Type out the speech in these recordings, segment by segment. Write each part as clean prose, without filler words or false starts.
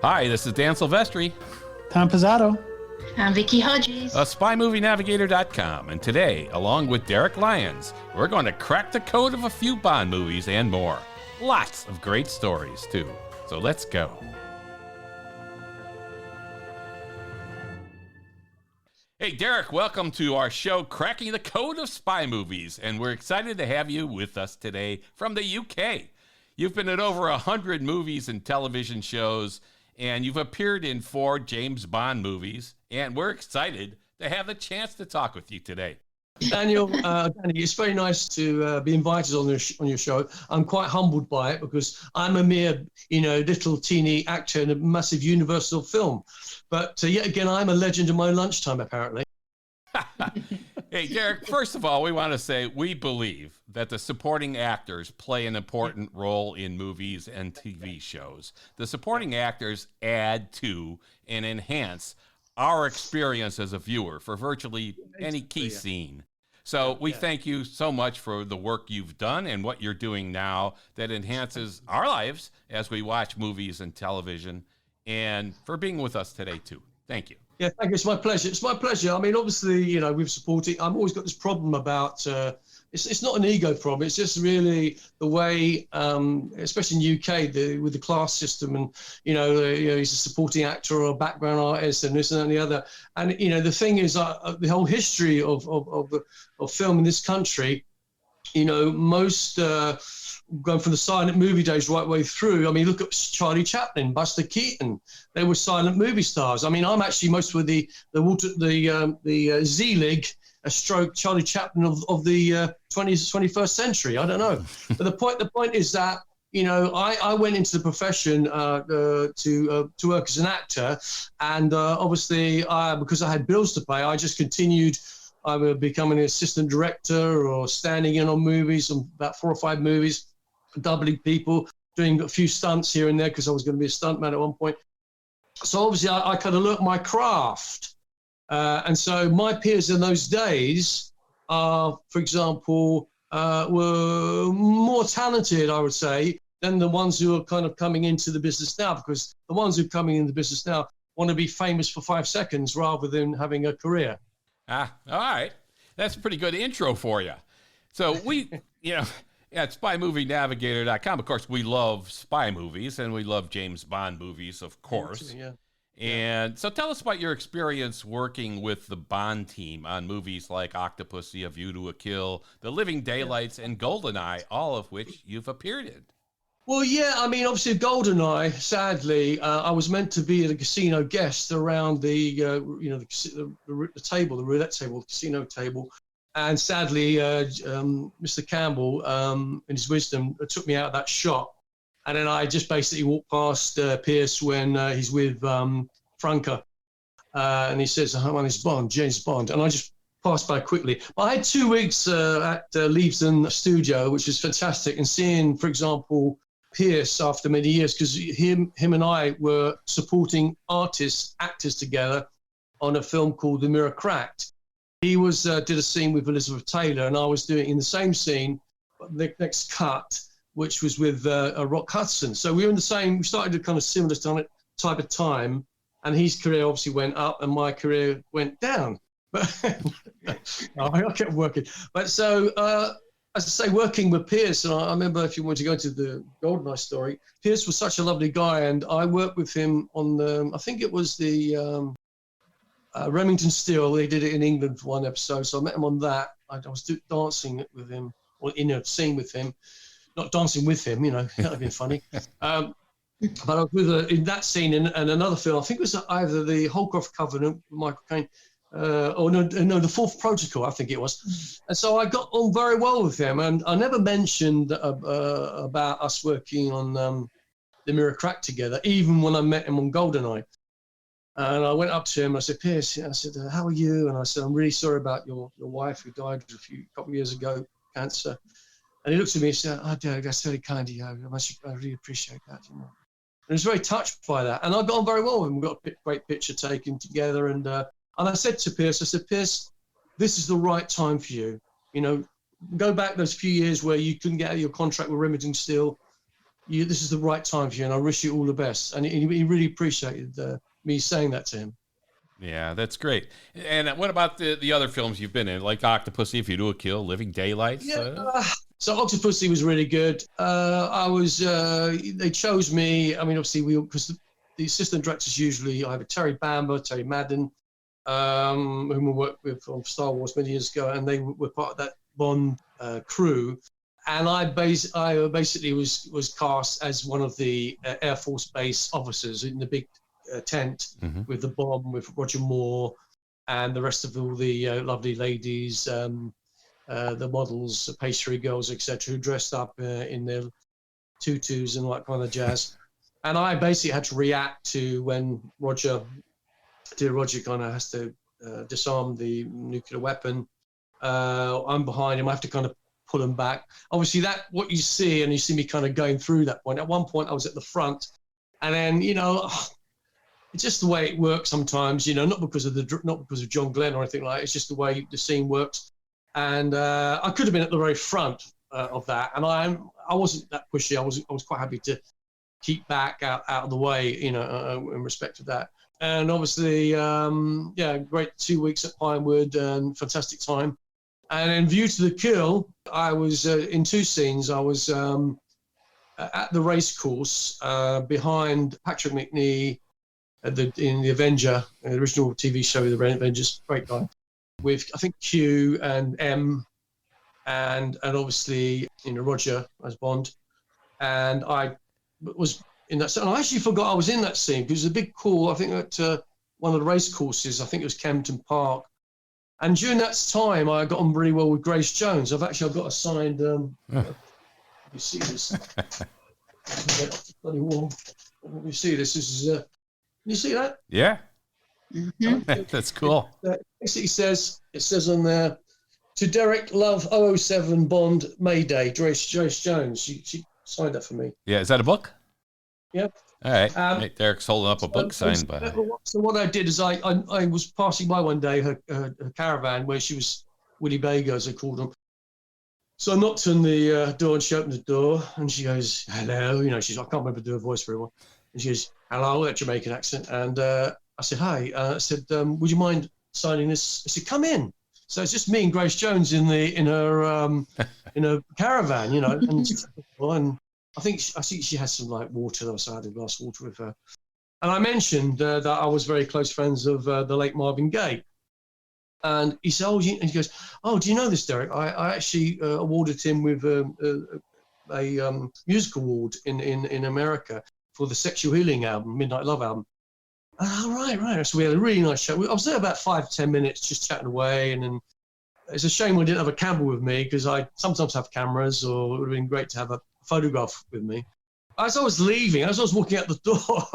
Hi, this is Dan Silvestri, Tom Pizzato. I'm Vicky Hodges. of SpyMovieNavigator.com, and today, along with Derek Lyons, we're going to crack the code of a few Bond movies and more. Lots of great stories, too. So let's go. Hey, Derek, welcome to our show, Cracking the Code of Spy Movies, and we're excited to have you with us today from the UK. You've been in over 100 movies and television shows, and you've appeared in 4 James Bond movies, and we're excited to have the chance to talk with you today. Danny, it's very nice to be invited on your show. I'm quite humbled by it because I'm a mere, little teeny actor in a massive universal film. But yet again, I'm a legend in my lunchtime, apparently. Hey, Derek, first of all, we want to say we believe that the supporting actors play an important role in movies and TV shows. The supporting actors add to and enhance our experience as a viewer for virtually any key scene. So we thank you so much for the work you've done and what you're doing now that enhances our lives as we watch movies and television, and for being with us today, too. Thank you. Yeah, thank you. It's my pleasure. It's my pleasure. I mean, obviously, we've supported. I've always got this problem about. It's not an ego problem. It's just really the way, especially in UK, with the class system, and he's a supporting actor or a background artist, and this and that and the other. And the thing is, the whole history of film in this country, most. Going from the silent movie days right way through. I mean, look at Charlie Chaplin, Buster Keaton. They were silent movie stars. I mean, I'm actually most with the Z-League, a stroke Charlie Chaplin of the 21st century. I don't know. But the point is that, I went into the profession to work as an actor. And obviously, because I had bills to pay, I just continued either becoming an assistant director or standing in on movies, about 4 or 5 movies, doubling people, doing a few stunts here and there because I was going to be a stuntman at one point. So obviously I kind of learnt my craft. And so my peers in those days, for example, were more talented, I would say, than the ones who are kind of coming into the business now, because the ones who are coming into the business now want to be famous for 5 seconds rather than having a career. All right. That's a pretty good intro for you. So we, at SpyMovieNavigator.com, of course, we love spy movies, and we love James Bond movies, of course. Yeah. And so tell us about your experience working with the Bond team on movies like Octopussy, A View to a Kill, The Living Daylights, and GoldenEye, all of which you've appeared in. Well, yeah, I mean, obviously, GoldenEye, sadly, I was meant to be at a casino guest around the table, the roulette table, the casino table. And sadly, Mr. Campbell, in his wisdom, took me out of that shot. And then I just basically walked past Pierce when he's with Franca. And he says, "Hi, my name's Bond, James Bond." And I just passed by quickly. But I had 2 weeks at Leavesden Studio, which was fantastic. And seeing, for example, Pierce after many years, because him and I were supporting actors together on a film called The Mirror Cracked. He did a scene with Elizabeth Taylor, and I was doing in the same scene, the next cut, which was with Rock Hudson. So we started a kind of similar type of time, and his career obviously went up, and my career went down. But I kept working. But so, as I say, working with Pierce, and I remember, if you want to go into the GoldenEye story, Pierce was such a lovely guy, and I worked with him on I think it was the Remington Steele. They did it in England for one episode, so I met him on that. I was dancing with him, or in a scene with him, not dancing with him, that would have been funny. But I was with in that scene and another film. I think it was either the Holcroft Covenant with Michael Caine, the Fourth Protocol, I think it was. And so I got on very well with him, and I never mentioned about us working on The Mirror Crack together, even when I met him on GoldenEye. And I went up to him and I said, "Pierce," I said, "how are you?" And I said, "I'm really sorry about your wife who died a couple of years ago, cancer." And he looked at me and said, "Oh, Derek, that's very kind of you. I really appreciate that." And I was very touched by that. And I got on very well with him. We got a great picture taken together. And I said to Pierce, "Pierce, this is the right time for you. Go back those few years where you couldn't get out of your contract with Remington Steele. this is the right time for you, and I wish you all the best. And he really appreciated me saying that to him. Yeah, that's great. And what about the other films you've been in, like Octopussy, If You Do a Kill, Living Daylights? Yeah. So Octopussy was really good. They chose me. I mean, obviously, because the assistant directors usually either Terry Bamber, Terry Madden, whom we worked with on Star Wars many years ago, and they were part of that Bond crew. And I basically was cast as one of the Air Force Base officers in the big tent with the bomb, with Roger Moore and the rest of all the lovely ladies, the models, the pastry girls, etc., who dressed up in their tutus and all that kind of jazz. And I basically had to react to when Roger kind of has to disarm the nuclear weapon. I'm behind him. I have to kind of pull him back. Obviously, what you see, and you see me kind of going through that point. At one point, I was at the front, and then it's just the way it works sometimes. Not because of John Glenn or anything like that. It's just the way the scene works. And I could have been at the very front of that, and I wasn't that pushy. I was quite happy to keep back out of the way, in respect of that. And obviously, great 2 weeks at Pinewood and fantastic time. And in View to the Kill, I was in two scenes. I was at the race course behind Patrick Macnee in the Avenger, the original TV show, The Avengers, great guy, with I think Q and M, and obviously Roger as Bond, and I was in that. And I actually forgot I was in that scene because it was a big call. I think at one of the race courses. I think it was Kempton Park, and during that time I got on really well with Grace Jones. I've got a signed. You see this? Bloody wall. You see this? This is. Can you see that? Yeah. Mm-hmm. That's cool. It says on there, to Derek, love 007 Bond Mayday, Grace Jones. She signed that for me. Yeah, is that a book? Yep. All right. Derek's holding up a book signed by. So what I did is I was passing by one day her caravan where she was Willie Bago, as they called them. So I knocked on the door and she opened the door and she goes, hello. I can't remember to do her voice very well. And she goes, hello, that Jamaican accent. And I said, hi. I said, would you mind signing this? I said, come in. So it's just me and Grace Jones in her caravan, and I think she has some like water. So I had a glass of water with her. And I mentioned that I was very close friends of the late Marvin Gaye. And he said, and he goes, oh, do you know this, Derek? I actually awarded him with a music award in America for the Sexual Healing album, Midnight Love album. Oh, right. So we had a really nice chat. I was there about 5 to 10 minutes just chatting away. And then it's a shame I didn't have a camera with me because I sometimes have cameras, or it would have been great to have a photograph with me. As I was leaving, as I was walking out the door,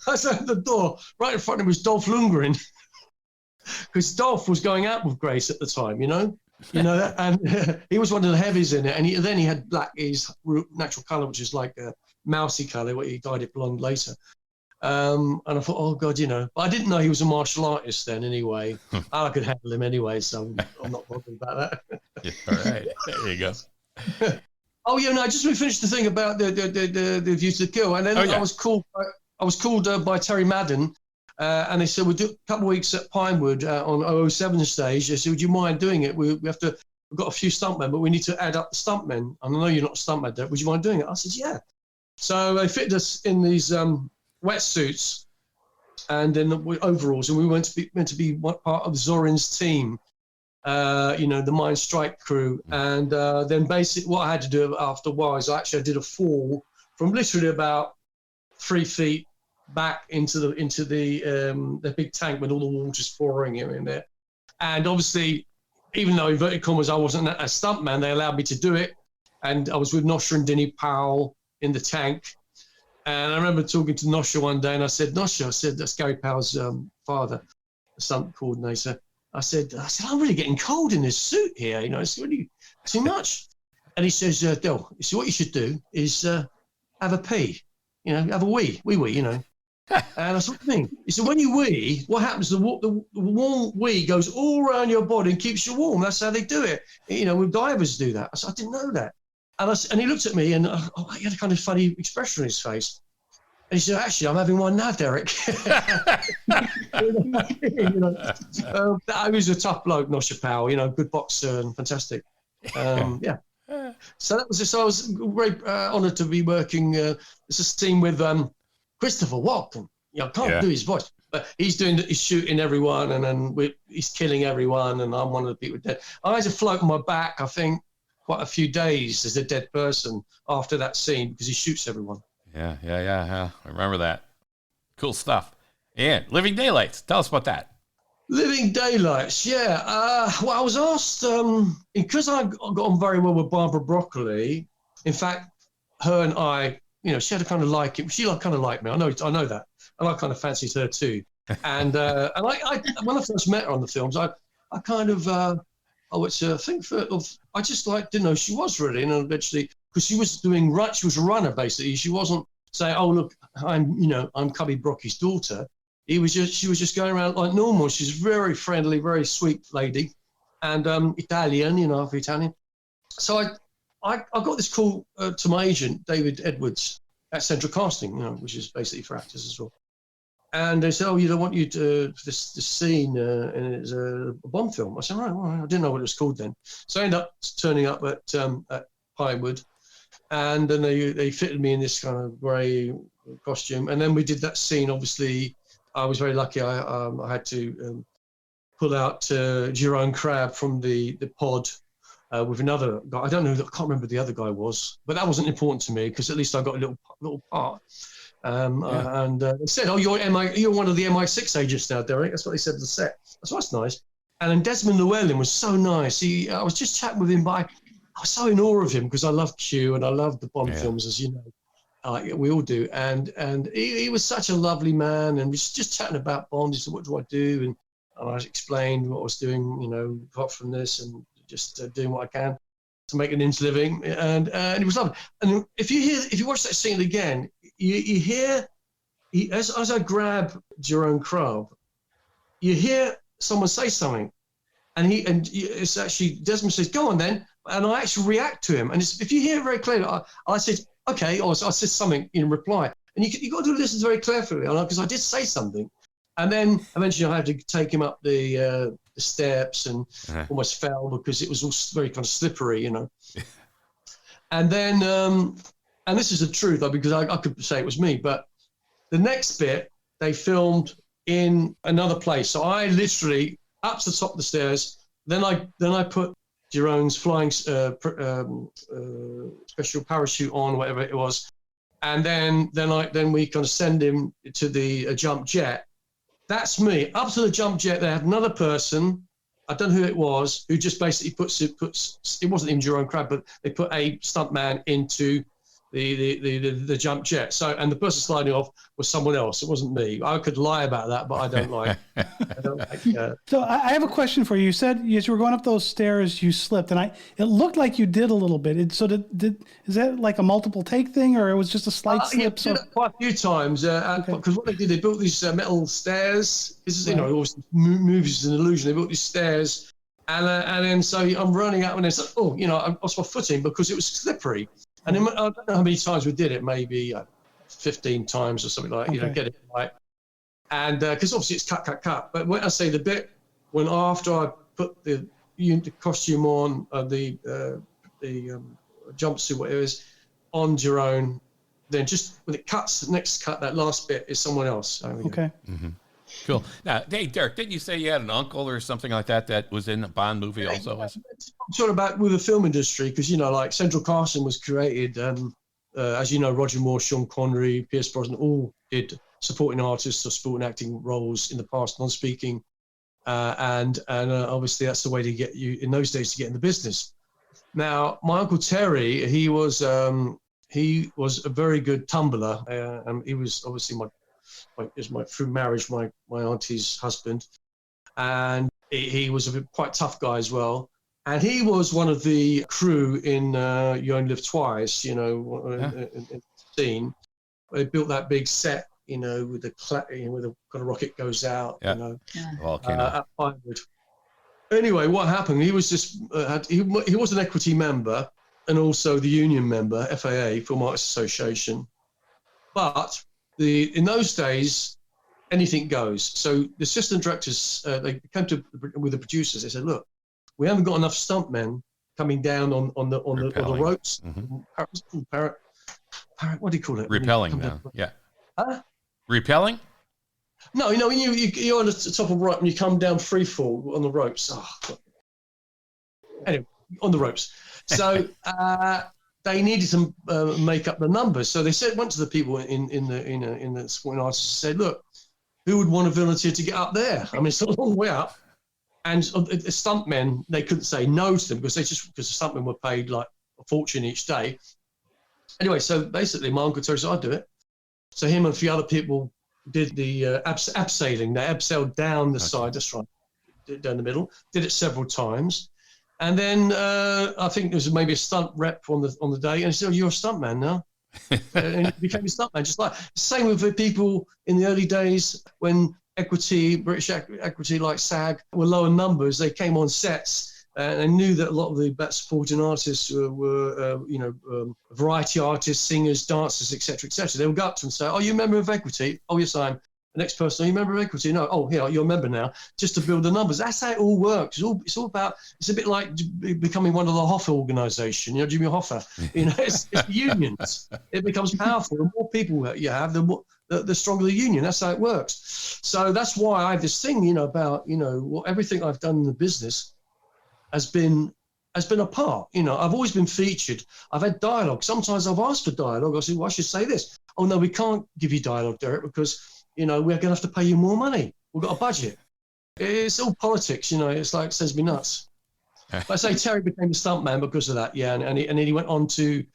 I was at the door, right in front of me was Dolph Lundgren. Because Dolph was going out with Grace at the time, and he was one of the heavies in it. And then he had black, his natural colour, which is like a mousy colour, what he dyed it blonde later. And I thought, oh God, but I didn't know he was a martial artist then anyway. I could handle him anyway, so I'm not bothered about that. Yeah, all right, there you go. Oh yeah, no, just we finished the thing about the View to the Kill, and then I was called by Terry Madden, and they said we'll do a couple of weeks at Pinewood on 007 stage. They said, would you mind doing it? We've got a few stuntmen, but we need to add up the stuntmen. I know you're not a stuntman, Derek. Would you mind doing it? I said, yeah. So they fitted us in these wetsuits and then the overalls, and we were meant to be part of Zorin's team, the Mine Strike crew. And then basically what I had to do after a while is I did a fall from literally about 3 feet back into the big tank with all the water's pouring in there. And obviously, even though inverted commas I wasn't a stuntman, they allowed me to do it. And I was with Nosha and Denny Powell in the tank. And I remember talking to Nosha one day, and I said, Nosha, that's Gary Powell's father, the stunt coordinator. I said, I'm really getting cold in this suit here. It's really too much. And he says, Del, what you should do is have a pee, have a wee. And I said, what do you mean? He said, when you wee, what happens? The warm wee goes all around your body and keeps you warm. That's how they do it. With divers do that. I said, I didn't know that. And he looked at me, and he had a kind of funny expression on his face. And he said, "Actually, I'm having one now, Derek." I was a tough bloke, not Chappelle, good boxer and fantastic. Yeah. So that was just, I was very honoured to be working. It's a scene with Christopher Walken. I can't do his voice, but he's shooting everyone, and then he's killing everyone, and I'm one of the people dead. I had to float on my back, I think, quite a few days as a dead person after that scene because he shoots everyone. Yeah. I remember that. Cool stuff. And Living Daylights. Tell us about that. Living Daylights, yeah. Well, I was asked, because I got on very well with Barbara Broccoli. In fact, her and I, she had a kind of liking. She kind of liked me. I know that. And I kind of fancied her too. And I when I first met her on the films, I kind of, I just didn't know who she was really. And eventually, because she was she was a runner basically. She wasn't saying, "Oh, look, I'm Cubby Broccoli's daughter." She was just going around like normal. She's a very friendly, very sweet lady, and Italian, half Italian. So I got this call to my agent, David Edwards, at Central Casting, which is basically for actors as well. And they said, "Oh, I want you to for this scene, and it's a Bond film." I said, "Right, well, I didn't know what it was called then." So I ended up turning up at Pinewood, and then they fitted me in this kind of grey costume, and then we did that scene. Obviously, I was very lucky. I had to pull out Jerome Crabb from the pod with another guy. I can't remember who the other guy was, but that wasn't important to me because at least I got a little part. And they said, "Oh, you're one of the MI6 agents now, Derek." That's what they said to the set. So that's nice. And then Desmond Llewellyn was so nice. I was just chatting with him, but I was so in awe of him because I love Q and I love the Bond films, as you know. We all do. And he was such a lovely man, and we was just chatting about Bond. He said, "What do I do?" And I explained what I was doing, apart from this, and just doing what I can to make an inch living. And it was lovely. And if you watch that scene again, you hear, as I grab Jerome Crabb, you hear someone say something, and it's actually Desmond says, "Go on then," and I actually react to him. And if you hear it very clearly, I said, "Okay," or I said something in reply, and you got to listen very carefully because I did say something, and then eventually I had to take him up the steps and almost fell because it was all very kind of slippery, And then, and this is the truth, though, because I could say it was me, but the next bit they filmed in another place. So I literally up to the top of the stairs. Then I put Jerome's flying special parachute on, whatever it was, and then we kind of send him to the jump jet. That's me. Up to the jump jet, they had another person, I don't know who it was, who just basically puts it wasn't even Jerome Crabb, but they put a stuntman into the jump jet. So, and the person sliding off was someone else. It wasn't me. I could lie about that, but I don't like. So I have a question for you. You said as you were going up those stairs, you slipped, and it looked like you did a little bit. Is that like a multiple take thing, or it was just a slight slip? Yeah, quite a few times. Because what they did, they built these metal stairs. This is, obviously movies is an illusion. They built these stairs, and then so I'm running up, and it's like, I lost my footing because it was slippery. And then, I don't know how many times we did it, maybe 15 times or something like that, get it right. And because obviously it's cut. But when I say the bit, when after I put the costume on, the jumpsuit, whatever it is, on Jerome, then just when it cuts, the next cut, that last bit is someone else. Okay. Mm-hmm. Cool. Now, hey, Derek, didn't you say you had an uncle or something like that was in a Bond movie also? I'm sort of about with the film industry because, like Central Casting was created, as you know, Roger Moore, Sean Connery, Pierce Brosnan all did supporting artists or supporting acting roles in the past, non-speaking. And obviously that's the way to get you, in those days, to get in the business. Now, my Uncle Terry, he was a very good tumbler. And he was obviously through marriage, my auntie's husband, and he was a quite tough guy as well. And he was one of the crew in You Only Live Twice, in the scene. They built that big set, with where the kind of rocket goes out, at Pinewood. Anyway, what happened? He was just he was an equity member, and also the union member, FAA, Film Artists Association. But in those days, anything goes. So the assistant directors, they came with the producers. They said, "Look, we haven't got enough stuntmen coming down on the ropes. What do you call it? Repelling down. Yeah. Huh? Repelling? No, when you're on the top of a rope and you come down free fall on the ropes. Oh, anyway, on the ropes. So they needed to make up the numbers. So they went to the people in the sporting artists and said, "Look, who would want to volunteer to get up there? I mean, it's a long way up." And the stuntmen, they couldn't say no to them because the stuntmen were paid like a fortune each day. Anyway, so basically, my Uncle Terry said, "I'd do it." So him and a few other people did the abseiling. They abseiled down the side, that's right, down the middle. Did it several times. And then I think there was maybe a stunt rep on the day, and he said, "Oh, you're a stuntman now." And he became a stuntman, just like same with the people in the early days when British equity like SAG were lower numbers. They came on sets and knew that a lot of the supporting artists were variety artists, singers, dancers, etc., etc. They would go up to them and say, "Oh, you a member of Equity?" "Oh, yes, I am." The next person, "Are you a member of Equity?" "No." "Oh, here, you're a member now," just to build the numbers. That's how it all works. It's all about. It's a bit like becoming one of the Hoffa organisation. You know, Jimmy Hoffa. You know, it's the unions. It becomes powerful. The more people you have, the stronger the union. That's how it works. So that's why I have this thing, about everything I've done in the business has been a part. I've always been featured. I've had dialogue. Sometimes I've asked for dialogue. I said, "Well, I should say this." "Oh no, we can't give you dialogue, Derek, because we're going to have to pay you more money. We've got a budget." It's all politics, It's like, it sends me nuts. But I say Terry became a stuntman because of that, yeah. And he went on to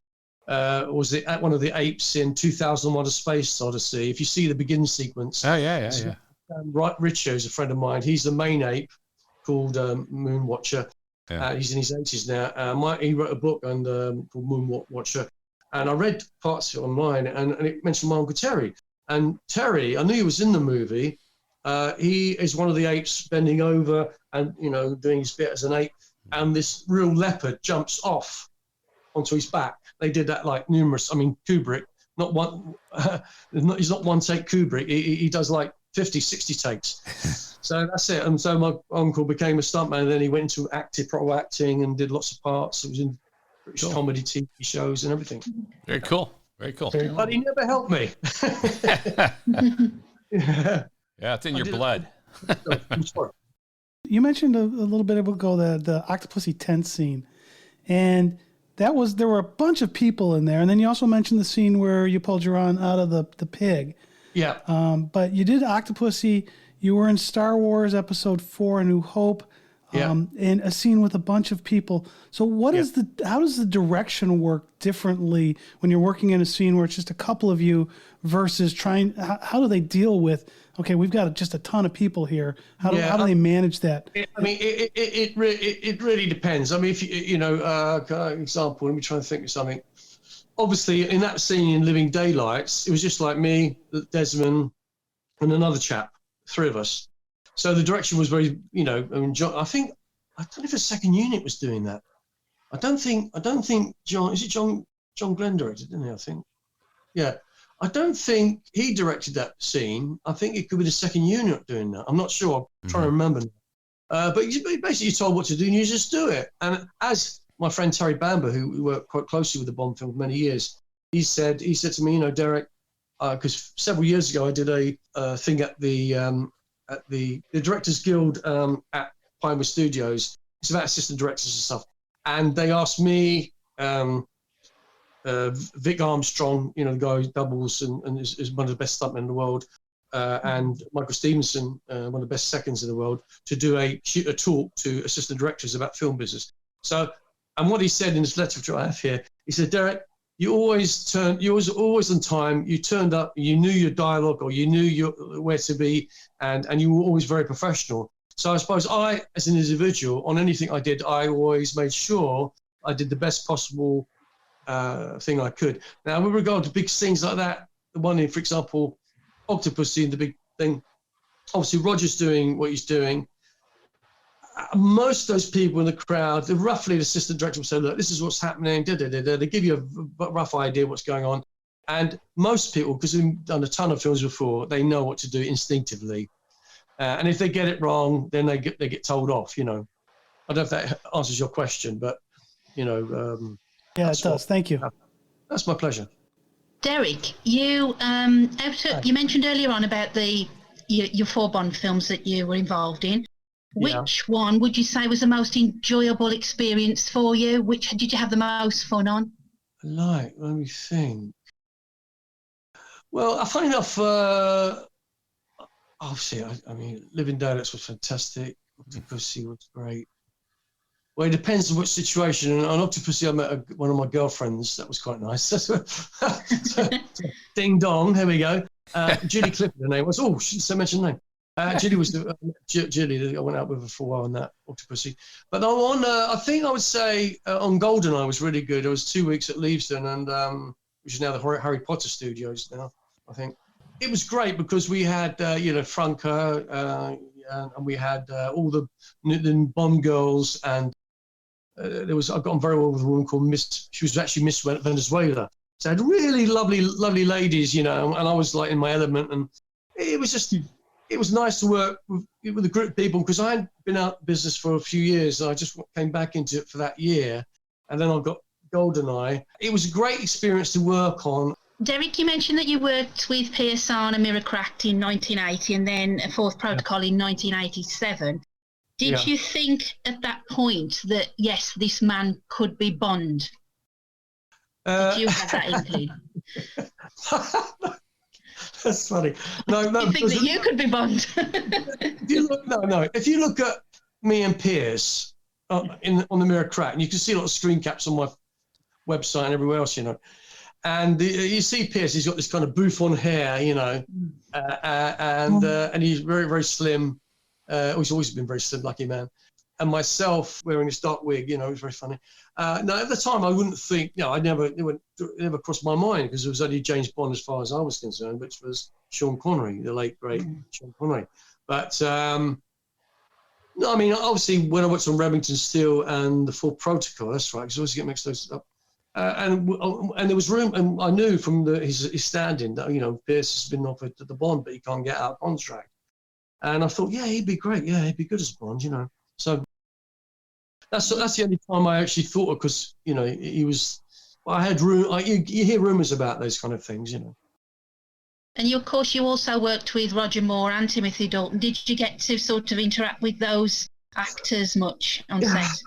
was it at one of the apes in 2001: A Space Odyssey? If you see the beginning sequence. Oh yeah. Right, Richo is a friend of mine. He's the main ape called Moonwatcher. Yeah. He's in his 80s now. He wrote a book called Moonwatcher, and I read parts of it online, and it mentioned my Uncle Terry. And Terry, I knew he was in the movie. He is one of the apes bending over and doing his bit as an ape, and this real leopard jumps off onto his back. They did that like numerous. I mean, Kubrick, not one. He's not one take Kubrick. He does like 50, 60 takes. So that's it. And so my uncle became a stuntman, and then he went into pro acting and did lots of parts. He was in British comedy TV shows and everything. Very cool. Very cool. But he never helped me. Yeah, it's in your blood. You mentioned a little bit ago the Octopussy tent scene, and there were a bunch of people in there, and then you also mentioned the scene where you pulled your aunt out of the pig. Yeah. But you did Octopussy. You were in Star Wars Episode 4: A New Hope, in a scene with a bunch of people. So how does the direction work differently when you're working in a scene where it's just a couple of you versus how do they deal with, okay, we've got just a ton of people here. How do they manage that? It really depends. I mean, if example, let me try and think of something. Obviously, in that scene in Living Daylights, it was just like me, Desmond, and another chap, three of us. So the direction was very, John. I don't know if the second unit was doing that. I don't think John. Is it John Glenn directed? Didn't he? I think. Yeah. I don't think he directed that scene. I think it could be the second unit doing that. I'm not sure. I'm trying to remember now. But basically, you're told what to do, and you just do it. And as my friend Terry Bamber, who worked quite closely with the Bond film for many years, he said to me, Derek, because several years ago I did a thing at the Directors Guild at Pinewood Studios. It's about assistant directors and stuff. And they asked me, Vic Armstrong, the guy who doubles and is one of the best stuntmen in the world, and Michael Stevenson, one of the best seconds in the world, to do a talk to assistant directors about film business. So, and what he said in his letter, which I have here, he said, Derek, you always on time. You turned up. You knew your dialogue, or you knew where to be, and you were always very professional. So I suppose I, as an individual, on anything I did, I always made sure I did the best possible thing I could. Now, with regard to big scenes like that, the one in, for example, Octopussy and the big thing, obviously Roger's doing what he's doing. most of those people in the crowd, roughly the assistant director will say, look, this is what's happening, they give you a rough idea what's going on. And most people, because we've done a ton of films before, they know what to do instinctively. And if they get it wrong, then they get told off, you know. I don't know if that answers your question, but, you know. Yeah, it does. Thank you. That's my pleasure. Derek, you mentioned earlier on about your 4 Bond films that you were involved in. Which one would you say was the most enjoyable experience for you? Which did you have the most fun on? Let me think. Well, funny enough, obviously, I mean, Living Daylights was fantastic. Octopussy was great. Well, it depends on which situation. And on Octopussy, I met one of my girlfriends. That was quite nice. Ding dong, here we go. Julie Clifford, her name was. Oh, shouldn't mention her name. Julie was Julie. I went out with her for a while on that Octopussy. But on, I think I would say on GoldenEye was really good. It was 2 weeks at Leavesden, and which is now the Harry Potter Studios now, I think. It was great because we had, Franca, and we had all the Bond girls, and I got on very well with a woman called she was actually Miss Venezuela. So I had really lovely ladies, you know, and I was like in my element, and it was nice to work with a group of people because I hadn't been out of business for a few years, and I just came back into it for that year, and then I got GoldenEye. It was a great experience to work on. Derek, you mentioned that you worked with Pierce on A Mirror Cracked in 1980 and then A Fourth Protocol in 1987. Did you think at that point that, yes, this man could be Bond? Did you have that inkling? That's funny. No. You think that you could be Bond? If you look at me and Pierce on The Mirror Cracked, and you can see a lot of screen caps on my website and everywhere else, you know, and you see Pierce, he's got this kind of bouffant hair, you know, and he's very, very slim. He's always been very slim, lucky man. And myself wearing this dark wig, you know, it was very funny. Now, at the time, I wouldn't think, it never crossed my mind because it was only James Bond as far as I was concerned, which was Sean Connery, the late, great Sean Connery. But, no, I mean, obviously, when I worked on Remington Steele and The Full Protocol, that's right, because I always get mixed those up. And there was room, and I knew from his stand-in that, you know, Pierce has been offered the Bond, but he can't get out of contract. And I thought, yeah, he'd be great. Yeah, he'd be good as Bond, you know. So that's the only time I actually thought of, because, you know, he was. I had you hear rumors about those kind of things, you know. And of course, you also worked with Roger Moore and Timothy Dalton. Did you get to sort of interact with those actors much on set?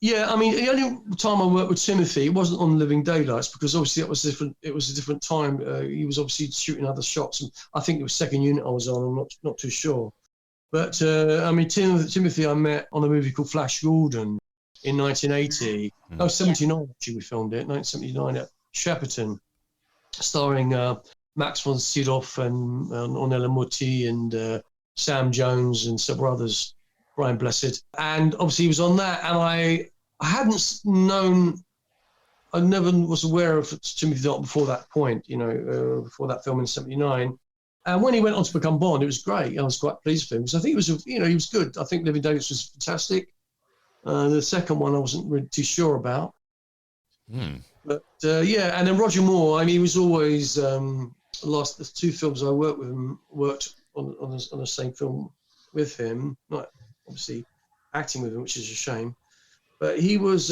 Yeah, I mean, the only time I worked with Timothy, it wasn't on Living Daylights, because obviously it was different. It was a different time. He was obviously shooting other shots, and I think it was second unit I was on. I'm not too sure. But I mean, Timothy I met on a movie called Flash Gordon in 1980. No, 79 actually. We filmed it 1979 at Shepperton, starring Max von Sydow and Ornella Muti and Sam Jones and several others, Brian Blessed. And obviously he was on that, and I hadn't known, I never was aware of Timothy Dalton before that point, you know, before that film in 79. And when he went on to become Bond, it was great. I was quite pleased with him. So I think it was, you know, he was good. I think Living Daylights was fantastic. The second one I wasn't really too sure about. But yeah, and then Roger Moore, I mean, he was always, the 2 films I worked with him, worked on the same film with him, not obviously acting with him, which is a shame. But he was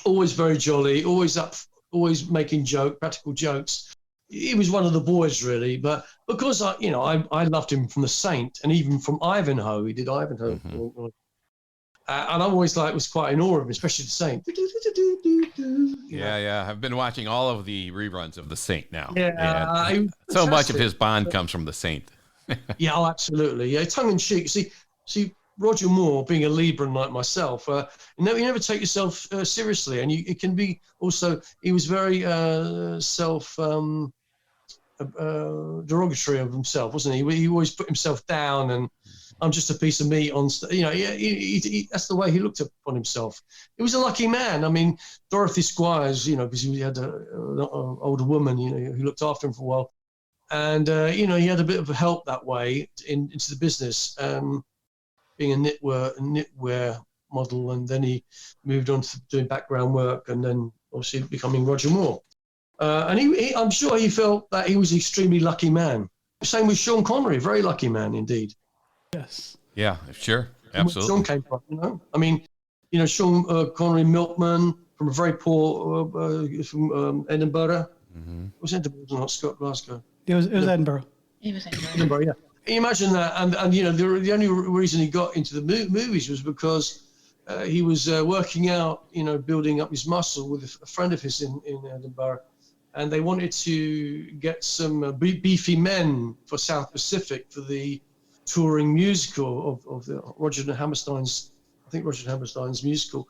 always very jolly, always making practical jokes. He was one of the boys, really. But because I loved him from The Saint, and even from Ivanhoe. He did Ivanhoe, and I always was quite in awe of him, especially The Saint. Yeah. I've been watching all of the reruns of The Saint now. Yeah, so much of his Bond comes from The Saint. Yeah, oh, absolutely. Yeah, tongue in cheek. See, Roger Moore, being a Libran like myself, you never take yourself seriously, and it can be also. He was very derogatory of himself, wasn't he? He always put himself down, and I'm just a piece of meat on. You know, he that's the way he looked upon himself. He was a lucky man. I mean, Dorothy Squires, you know, because he had an older woman, you know, who looked after him for a while. And, you know, he had a bit of help that way into the business. being a knitwear model, and then he moved on to doing background work, and then obviously becoming Roger Moore. And I'm sure he felt that he was an extremely lucky man. Same with Sean Connery, very lucky man indeed. Yes. Yeah, sure. Absolutely. Sean came from, I mean, Sean Connery, milkman from a very poor, from Edinburgh. Mm-hmm. It was Edinburgh, not Scott Glasgow. It was Edinburgh. He was Edinburgh, yeah. Can you imagine that? And the only reason he got into the movies was because he was working out, building up his muscle with a friend of his in Edinburgh. And they wanted to get some beefy men for South Pacific for the touring musical of the Roger Hammerstein's musical.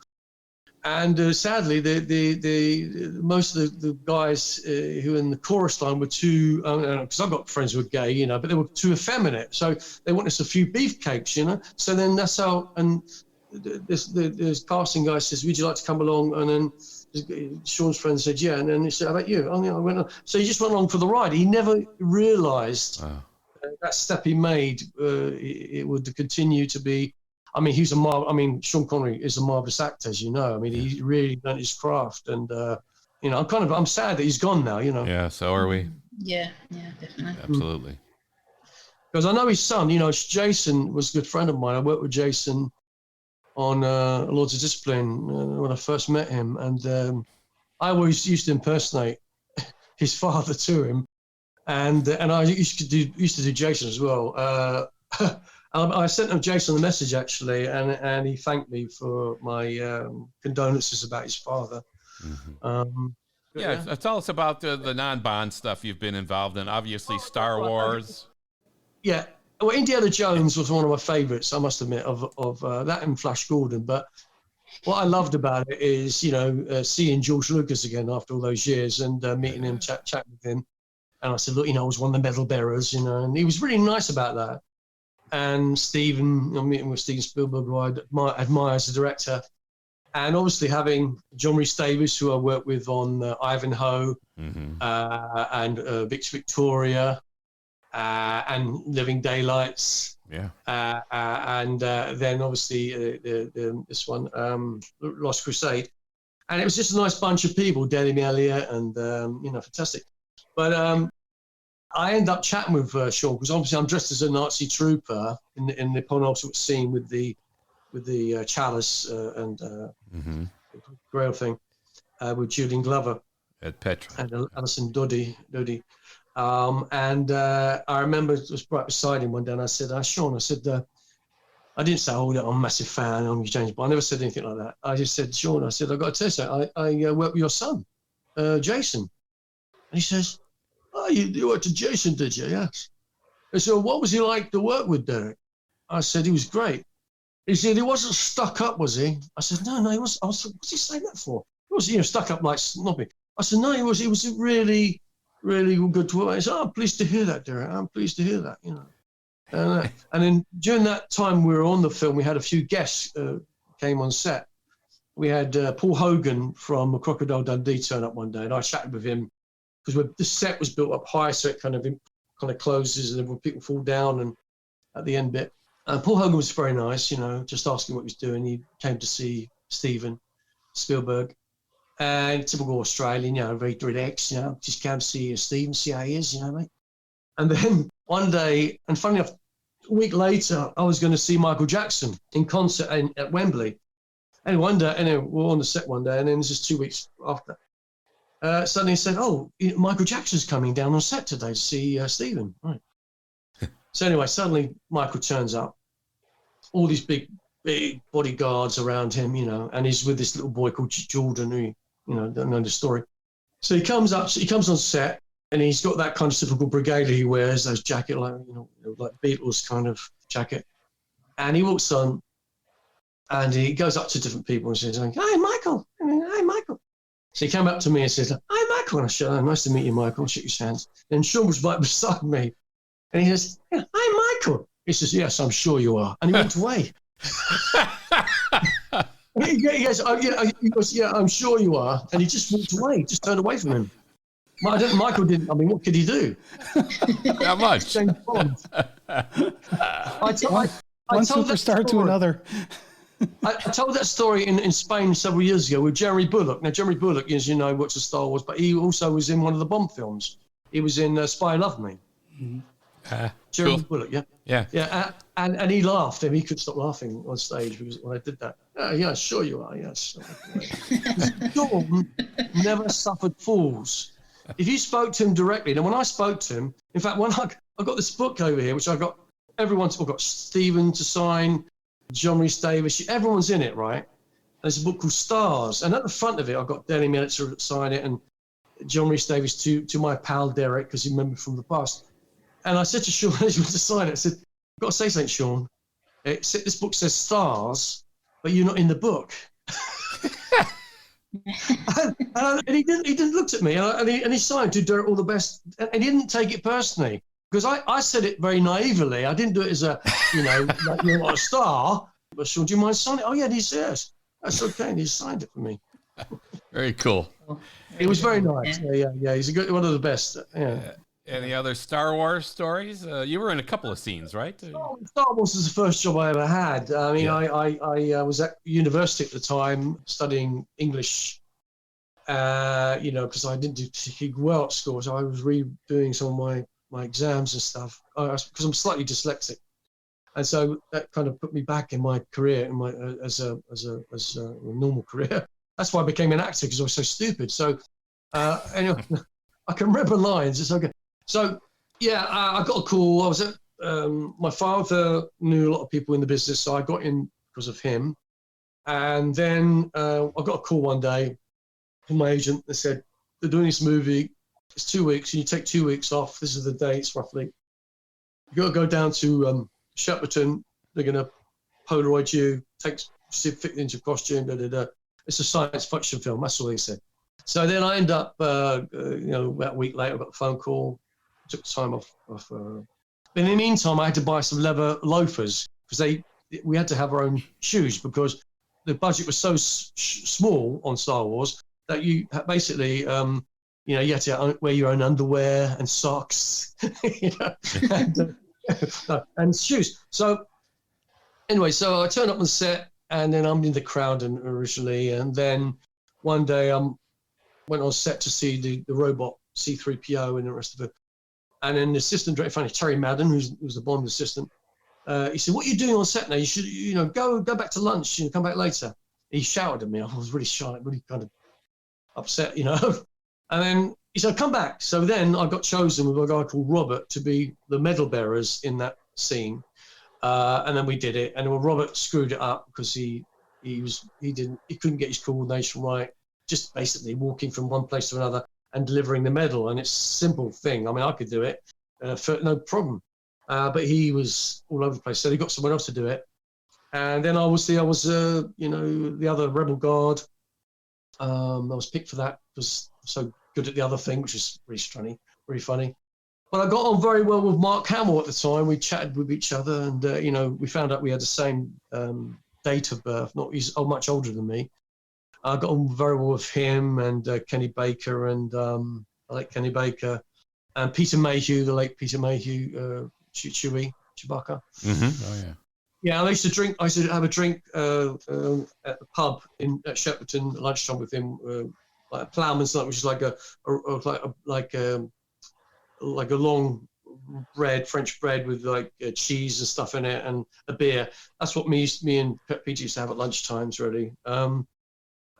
And sadly, the most of the guys who were in the chorus line were too, because I've got friends who are gay, but they were too effeminate. So they wanted a few beefcakes, So then that's how, and this casting guy says, "Would you like to come along?" And then Sean's friend said, "Yeah." And then he said, "How about you?" Oh, yeah, I went on. So he just went along for the ride. He never realised that step he made, it would continue to be. I mean, Sean Connery is a marvelous actor, as you know. I mean, he really learned his craft, and I'm sad that he's gone now. Yeah, so are we. Yeah, definitely. Absolutely. Because I know his son. Jason was a good friend of mine. I worked with Jason on Lords of Discipline when I first met him, and I always used to impersonate his father to him, and I used to do Jason as well. I sent Jason a message actually, and he thanked me for my condolences about his father. Mm-hmm. Tell us about the non-Bond stuff you've been involved in. Obviously, Star Wars. Yeah, well, Indiana Jones was one of my favourites, I must admit, of that and Flash Gordon. But what I loved about it is, seeing George Lucas again after all those years and meeting him, chat with him. And I said, look, I was one of the medal bearers, and he was really nice about that. And Steven, I'm meeting with Steven Spielberg, who I admire as a director. And obviously having John Rhys Davies, who I worked with on Ivanhoe, and Victoria, and Living Daylights. Yeah. And then obviously this one, Lost Crusade. And it was just a nice bunch of people, Denny Elliott and, fantastic. But I end up chatting with Sean, because obviously I'm dressed as a Nazi trooper in the penultimate scene with the chalice and Grail thing with Julian Glover at Petra and Alison Duddy. And I remember I was right beside him one day, and I said, Sean, I didn't say, I'm a massive fan, I'm James Bond. I never said anything like that. I just said, Sean, I've got to tell you something. I worked with your son, Jason. And he says, oh, you worked with Jason, did you? Yes. I said, what was he like to work with, Derek? I said, he was great. He said, he wasn't stuck up, was he? I said, no, he was. I said, what's he saying that for? He was, stuck up like snobby. I said, no, he was really, really good to work. He said, I'm pleased to hear that, Derek. I'm pleased to hear that, And then during that time we were on the film, we had a few guests came on set. We had Paul Hogan from Crocodile Dundee turn up one day, and I chatted with him because the set was built up high, so it kind of closes, and then when people fall down and at the end bit. Paul Hogan was very nice, just asking what he was doing. He came to see Steven Spielberg, and typical Australian, very relaxed, just come see Steven, see how he is, mate. And then one day, and funny enough, a week later, I was going to see Michael Jackson in concert at Wembley. And one day, we're on the set one day, and then this is 2 weeks after. Suddenly he said, Michael Jackson's coming down on set today to see Steven. Right. So anyway, suddenly Michael turns up, all these big bodyguards around him, and he's with this little boy called Jordan, who, don't know the story. So he comes on set, and he's got that kind of typical brigadier he wears, those jacket, like Beatles kind of jacket. And he walks on, and he goes up to different people and says, hi, Michael. Hi, Michael. So he came up to me and says, hi, Michael. And I said, nice to meet you, Michael. I shook his hands. And Sean was right beside me. And he says, hi, Michael. He says, yes, I'm sure you are. And he went away. He goes, yeah, I'm sure you are. And he just walked away, just turned away from him. Michael didn't, what could he do? Not much. I one told that superstar to story. another. I told that story in Spain several years ago with Jeremy Bullock. Now, Jeremy Bullock, as you know, watched the Star Wars, but he also was in one of the Bond films. He was in Spy Love Me. Jeremy Cool. Bullock, yeah. Yeah. Yeah, and he laughed, and he couldn't stop laughing on stage because when I did that. Yeah, sure you are, yes. Sean never suffered fools. If you spoke to him directly, and when I spoke to him, in fact, when I've got this book over here, which I got everyone's, I've got Stephen to sign, John Rhys Davis, everyone's in it, right? There's a book called Stars, and at the front of it, I've got Danny Meltzer to sign it, and John Rhys Davis to my pal Derek, because he remembered from the past. And I said to Sean, as he went to sign it, I said, I've got to say something, Sean. This book says stars, but you're not in the book. and he didn't look at me, and he signed to Derek all the best, and he didn't take it personally, because I said it very naively. I didn't do it as a, like you're not a star. But Sean, do you mind signing it? Oh yeah, he says that's okay, and he signed it for me. Very cool. It was very nice. Yeah. He's one of the best. Yeah. Any other Star Wars stories? You were in a couple of scenes, right? Star Wars was the first job I ever had. I mean, I was at university at the time studying English, because I didn't do particularly well at school, so I was redoing some of my exams and stuff because I'm slightly dyslexic, and so that kind of put me back in my career, as a normal career. That's why I became an actor, because I was so stupid. So anyway, I can remember lines. It's okay. So, I got a call. I was at, my father knew a lot of people in the business, so I got in because of him. And then I got a call one day from my agent that said, they're doing this movie. It's 2 weeks, and you take 2 weeks off. This is the dates, roughly. You got to go down to Shepperton. They're going to Polaroid you, fit into costume, da-da-da. It's a science fiction film. That's all they said. So then I end up, about a week later, I got a phone call. Took time off. But in the meantime, I had to buy some leather loafers because we had to have our own shoes because the budget was so small on Star Wars that you basically, you had to wear your own underwear and socks, and shoes. So anyway, so I turned up on set, and then I'm in the crowd originally, and then one day went on set to see the robot C-3PO and the rest of it. And then the assistant director, funny, Terry Madden, who's the Bond assistant, he said, "What are you doing on set now? You should, go back to lunch and come back later." He shouted at me. I was really shy, really kind of upset, And then he said, "Come back." So then I got chosen with a guy called Robert to be the medal bearers in that scene. And then we did it. And then Robert screwed it up because he couldn't get his coordination right. Just basically walking from one place to another and delivering the medal, and it's a simple thing. I mean, I could do it for no problem, but he was all over the place. So they got someone else to do it, and then I was the other rebel guard. I was picked for that because I'm so good at the other thing, which is really funny. But I got on very well with Mark Hamill at the time. We chatted with each other, and we found out we had the same date of birth. He's much older than me. I got on very well with him and Kenny Baker, and I like Kenny Baker, and Peter Mayhew, the late Peter Mayhew, Chewbacca. Mm-hmm. Oh yeah. Yeah, I used to have a drink at the pub at Shepperton at lunchtime with him, like a ploughman's nut, which is like a long bread, French bread with like cheese and stuff in it, and a beer. That's what me and Peter used to have at lunchtimes, really.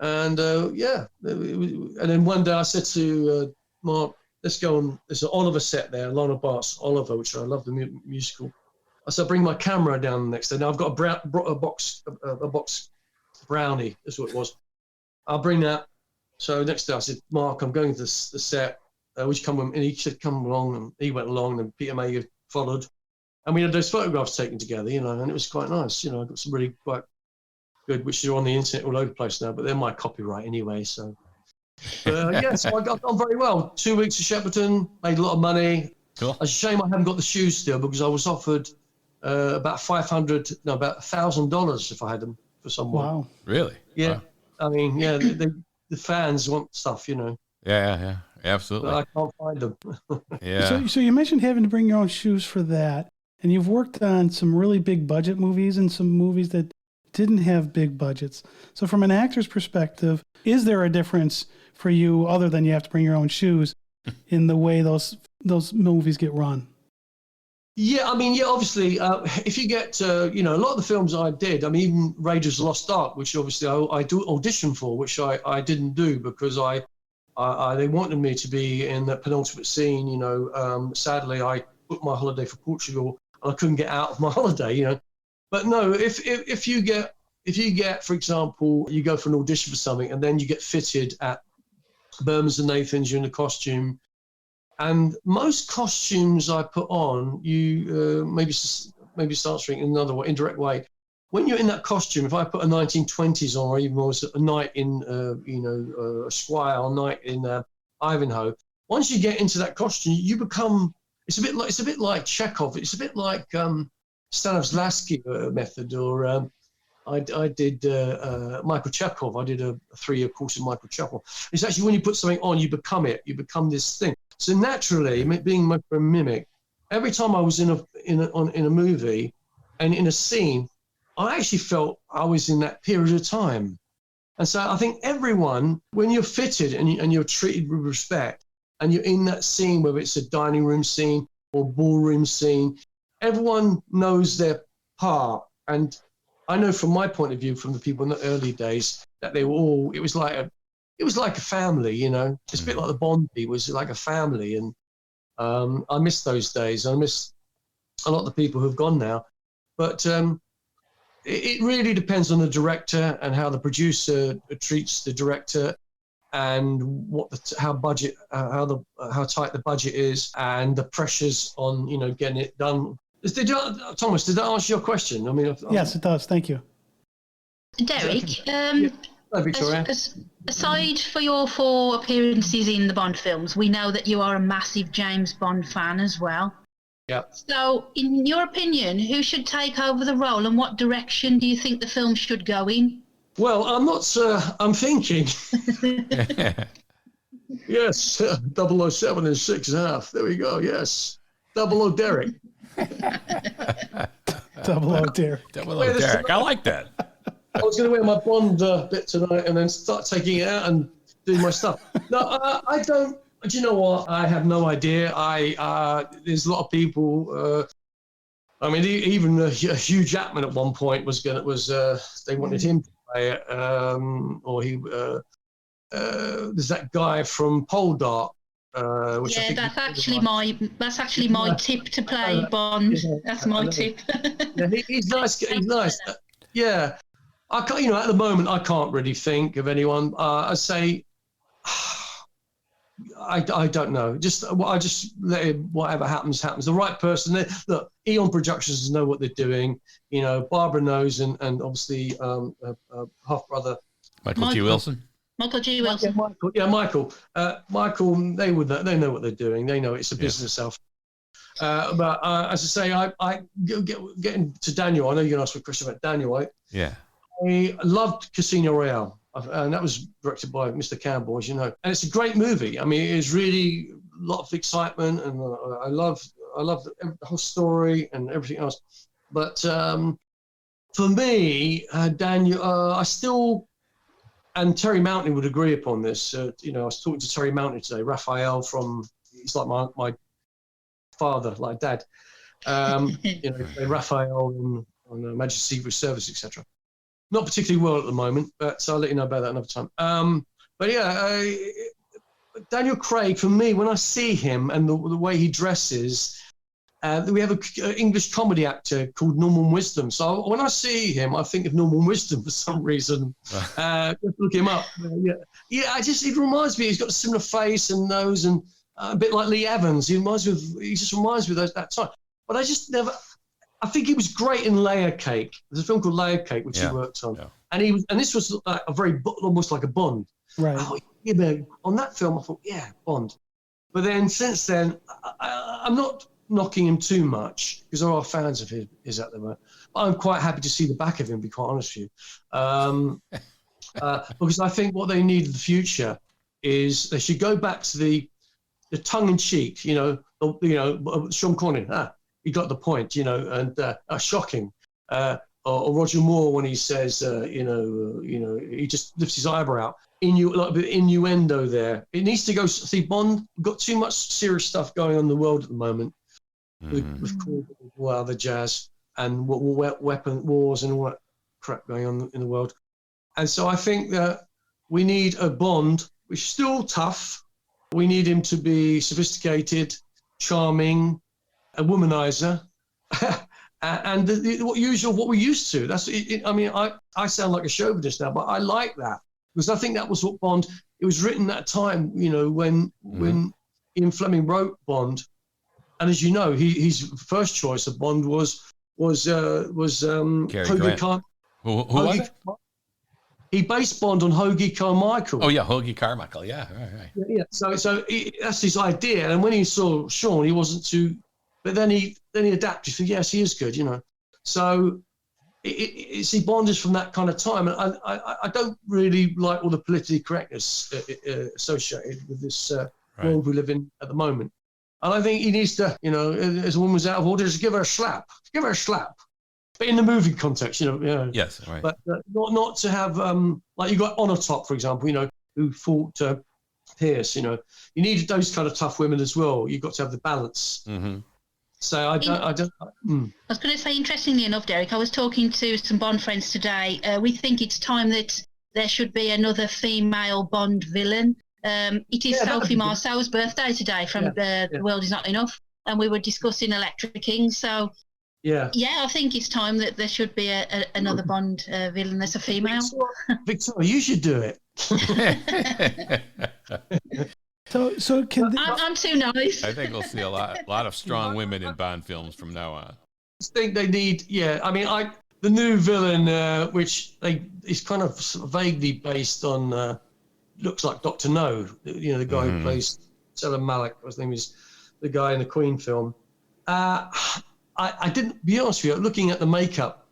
And then one day I said to Mark, "Let's go on." There's an Oliver set there, Lionel Bart's Oliver, which I love the musical. I said, "Bring my camera down the next day." Now I've got a box brownie. That's what it was. I'll bring that. So next day I said, "Mark, I'm going to the set. Would you come with me?" And he said, "Come along." And he went along, and Peter Mayhew followed. And we had those photographs taken together, and it was quite nice. I got some really quite good, which are on the internet all over the place now, but they're my copyright anyway. So, so I got on very well. 2 weeks at Shepperton, made a lot of money. Cool. It's a shame I haven't got the shoes still, because I was offered about $1,000 if I had them for someone. Wow. Really? Yeah. Wow. I mean, the fans want stuff, Yeah, absolutely. But I can't find them. Yeah. So you mentioned having to bring your own shoes for that. and you've worked on some really big budget movies and some movies that didn't have big budgets. So from an actor's perspective, is there a difference for you other than you have to bring your own shoes in the way those movies get run? Yeah, I mean, yeah, obviously, if you get, a lot of the films I did, I mean, even Raiders of the Lost Ark, which obviously I do audition for, which I didn't do because they wanted me to be in the penultimate scene, sadly, I booked my holiday for Portugal and I couldn't get out of my holiday, But no, if you get, for example, you go for an audition for something and then you get fitted at Burmans and Nathans, you're in a costume. And most costumes I put on, you maybe start answering in another way, indirect way. When you're in that costume, if I put a 1920s on, or even was a night in, a squire, or night in Ivanhoe, once you get into that costume, you become. It's a bit like Chekhov. It's a bit like Stanislavski method, or I did Michael Chekhov. I did a 3-year course in Michael Chekhov. It's actually when you put something on, you become it. You become this thing. So naturally, being a mimic, every time I was in a movie and in a scene, I actually felt I was in that period of time. And so I think everyone, when you're fitted and you're treated with respect, and you're in that scene, whether it's a dining room scene or ballroom scene, everyone knows their part. And I know from my point of view, from the people in the early days, that they were all, it was like a family, It's a bit like the Bond people, it was like a family. And I miss those days. I miss a lot of the people who've gone now. But it really depends on the director and how the producer treats the director, and how tight the budget is, and the pressures on getting it done. Thomas, did that answer your question? I mean, yes, it does. Thank you, Derek. Hello, Victoria. Aside for your 4 appearances in the Bond films, we know that you are a massive James Bond fan as well. Yeah. So, in your opinion, who should take over the role, and what direction do you think the film should go in? Well, I'm thinking. Yes, 007 and 6.5. There we go. Yes. 00 Derek. 00 Derek. 00 Derek. I like that. I was going to wear my Bond bit tonight and then start taking it out and doing my stuff. No, I don't. Do you know what? I have no idea. There's a lot of people. I mean, even Hugh Jackman at one point they wanted him to play it, or he. There's that guy from Poldark. Which I think that's actually my tip to play Bond. Yeah, that's my tip. Yeah, he's nice. He's nice. Yeah, I can't. At the moment, I can't really think of anyone. I say. I don't know. I just let it, whatever happens. The right person. Look, Eon Productions know what they're doing. Barbara knows, and obviously half brother Michael G. Wilson. Michael G. Wilson. Michael. Michael. They know what they're doing. They know it's a business self. But as I say, I getting to Daniel. I know you're going to ask me a question about Daniel. Right? Yeah. I loved Casino Royale. And that was directed by Mr. Campbell, as you know. And it's a great movie. I mean, it's really a lot of excitement, and I love the whole story and everything else. But for me, Daniel, I still, and Terry Mountain would agree upon this. I was talking to Terry Mountain today. Raphael he's like my father, like dad. Raphael on Majesty's Secret Service, etc. Not particularly well at the moment, but I'll let you know about that another time. But yeah, Daniel Craig, for me, when I see him and the way he dresses, we have an English comedy actor called Norman Wisdom. So when I see him, I think of Norman Wisdom for some reason. Just look him up. It reminds me, he's got a similar face and nose, and a bit like Lee Evans. He just reminds me of that time. But I just never... I think he was great in Layer Cake. There's a film called Layer Cake, which he worked on. Yeah. And this was a very, almost like a Bond. Right. On that film, I thought, Bond. But then since then, I'm not knocking him too much, because there are fans of his at the moment. But I'm quite happy to see the back of him, to be quite honest with you. Because I think what they need in the future is they should go back to the tongue-in-cheek, Sean Connery. he got the point, and shocking. Or Roger Moore when he says, he just lifts his eyebrow. Like a bit of innuendo there. It needs to go. See, Bond got too much serious stuff going on in the world at the moment, with the jazz and weapon wars and all that crap going on in the world. And so I think that we need a Bond, which is still tough. We need him to be sophisticated, charming, a womanizer. And what we're used to. That's it, I mean, I sound like a chauvinist now, but I like that because I think that was what Bond. It was written at a time, when Ian Fleming wrote Bond, and as you know, his first choice of Bond was Hoagie Carmichael. Who was it? He based Bond on Hoagie Carmichael. Oh yeah, Hoagie Carmichael. Yeah, right. Yeah. So that's his idea. And when he saw Sean, he wasn't too. But then he adapted. So yes, he is good, So see, Bond is from that kind of time, and I don't really like all the politically correctness associated with this world we live in at the moment. And I think he needs to, as a woman's out of order, just give her a slap. Give her a slap. But in the movie context, Yes, right. But not to have like you got Honor Top, for example, who fought Pierce. You needed those kind of tough women as well. You've got to have the balance. Mm-hmm. So I was going to say, interestingly enough, Derek, I was talking to some Bond friends today. We think it's time that there should be another female Bond villain. It is Sophie Marceau's birthday today from The World Is Not Enough, and we were discussing Electra King. So I think it's time that there should be another Bond villain that's a female. Victoria, you should do it. So can I'm too nice. I think we'll see a lot of strong women in Bond films from now on. I think they need, I mean, the new villain, which is kind of vaguely based on, looks like Dr. No, the guy who plays Salam Malik, his name is the guy in the Queen film. I didn't, be honest with you, looking at the makeup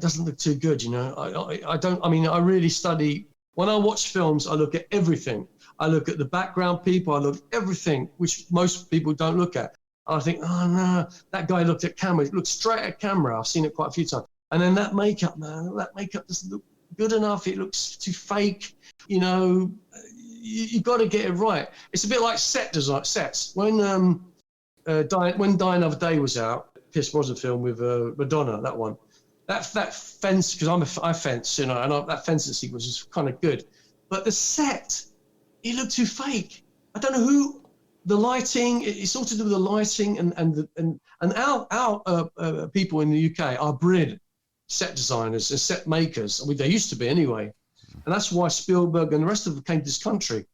doesn't look too good, I really study, when I watch films, I look at everything. I look at the background people, I look at everything, which most people don't look at. I think, oh no, that guy looked at camera, he looked straight at camera. I've seen it quite a few times. And then that makeup doesn't look good enough. It looks too fake. You got to get it right. It's a bit like sets. When Die Another Day was out, Pierce Brosnan film with Madonna, that one. That fence, because I fence, and that fencing sequence was kind of good. But the set, it looked too fake. I don't know who. The lighting, it's all to do with the lighting, and our people in the UK are brilliant set designers and set makers. I mean, they used to be anyway, and that's why Spielberg and the rest of them came to this country,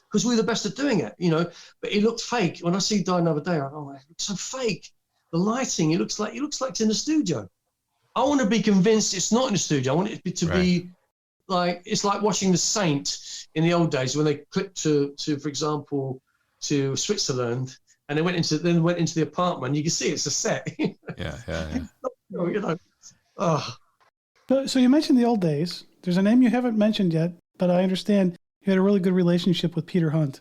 because we're the best at doing it, But it looked fake. When I see Die Another Day, I go, oh, it looks so fake. The lighting, it looks like it's in the studio. I want to be convinced it's not in the studio. I want it to be like, it's like watching The Saint in the old days when they clipped to for example, to Switzerland, and they went into the apartment. You can see it's a set. Yeah. Oh. So you mentioned the old days. There's a name you haven't mentioned yet, but I understand you had a really good relationship with Peter Hunt.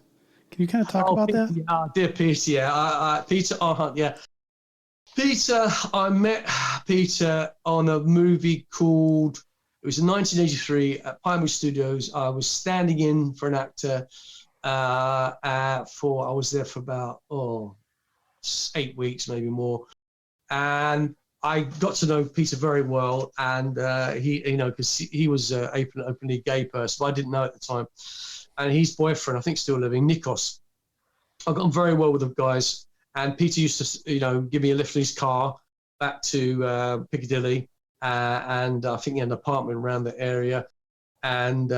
Can you kind of talk about that? Yeah, dear Peter, Peter Hunt, yeah. Peter, I met Peter on a movie called, it was in 1983 at Pinewood Studios. I was standing in for an actor. I was there for about 8 weeks, maybe more, and I got to know Peter very well. And he, because he was openly gay person, but I didn't know at the time. And his boyfriend, I think, still living, Nikos. I got on very well with the guys, and Peter used to, give me a lift in his car back to Piccadilly, and I think he had an apartment around the area. And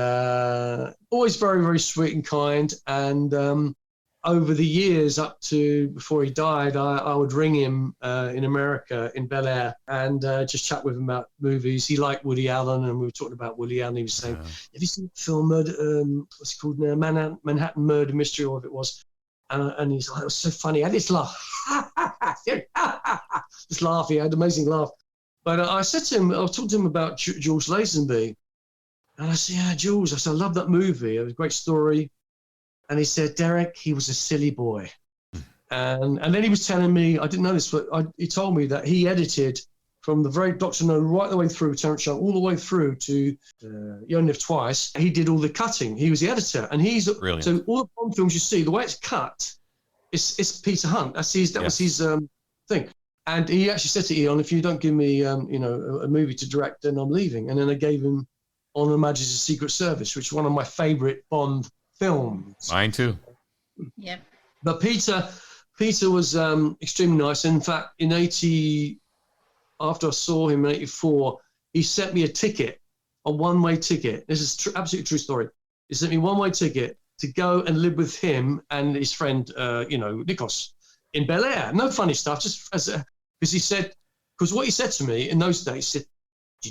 always very, very sweet and kind. And over the years, up to before he died, I would ring him in America, in Bel Air, and just chat with him about movies. He liked Woody Allen, and we were talking about Woody Allen. He was saying, have you seen the film, what's it called now? Manhattan Murder Mystery, or whatever it was. And he's like, it was so funny. I just laugh. Just laugh. He had an amazing laugh. But I said to him, I was talking to him about George Lazenby. And I said, yeah, Jules, I said, I love that movie. It was a great story. And he said, Derek, he was a silly boy. And then he was telling me, I didn't know this, but he told me that he edited from the very Dr. No right the way through, Terence Young, all the way through to You Only Live Twice. He did all the cutting. He was the editor. And he's Brilliant. So all the Bond films you see, the way it's cut, it's Peter Hunt. That was his thing. And he actually said to Eon, if you don't give me, a movie to direct, then I'm leaving. And then they gave him On Her Majesty's Secret Service, which is one of my favourite Bond films. Mine too. Yep. But Peter was extremely nice. In fact, after I saw him in 84, he sent me a one-way ticket. This is absolutely true story. He sent me a one-way ticket to go and live with him and his friend, Nikos, in Bel Air. No funny stuff, just because what he said to me in those days, he said,